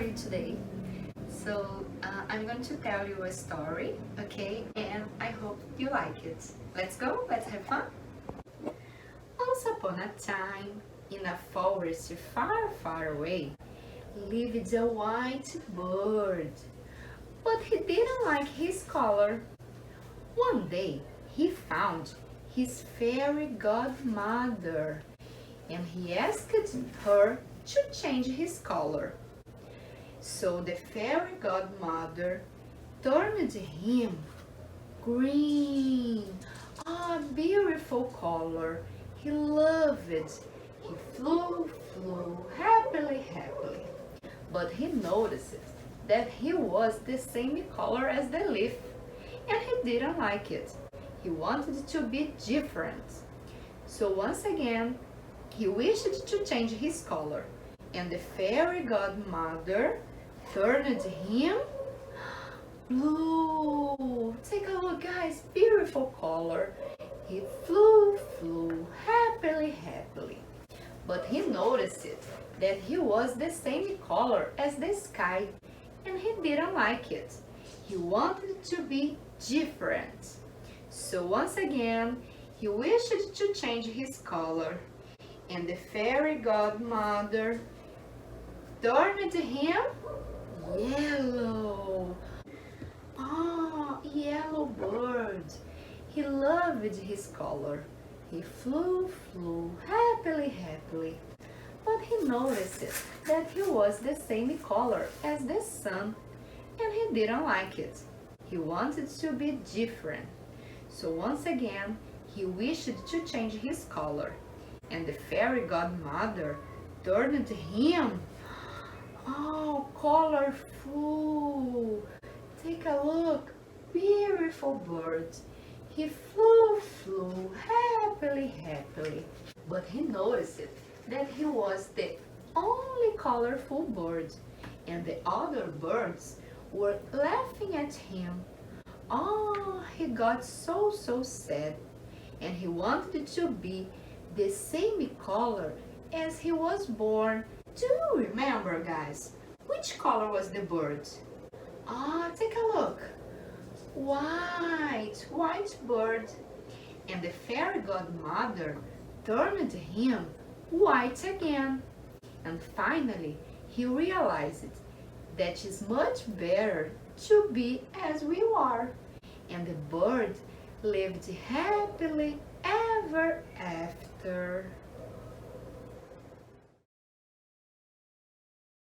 you today? I'm going to tell you a story, okay? And I hope you like it. Let's go, let's have fun. Once upon a time, in a forest far, far away, lived a white bird. But he didn't like his color. One day, he found his fairy godmother and he asked her to change his color. So the fairy godmother turned him green, a beautiful color. He loved it. He flew happily. But he noticed that he was the same color as the leaf, and he didn't like it. He wanted to be different. So once again, he wished to change his color, and the fairy godmother turned him blue. Take a look, guys, beautiful color. He flew happily. But he noticed that he was the same color as the sky, and he didn't like it. He wanted to be different. So once again, he wished to change his color, and the fairy godmother turned him yellow. Yellow bird. He loved his color. He flew happily. But he noticed that he was the same color as the sun, and he didn't like it. He wanted to be different. So once again, he wished to change his color, and the fairy godmother turned him colorful. Take a look, beautiful bird. He flew happily. But he noticed that he was the only colorful bird, and the other birds were laughing at him. He got so sad, and he wanted to be the same color as he was born. Do you remember, guys? Which color was the bird? Take a look. White bird. And the fairy godmother turned him white again. And finally, he realized that it's much better to be as we are. And the bird lived happily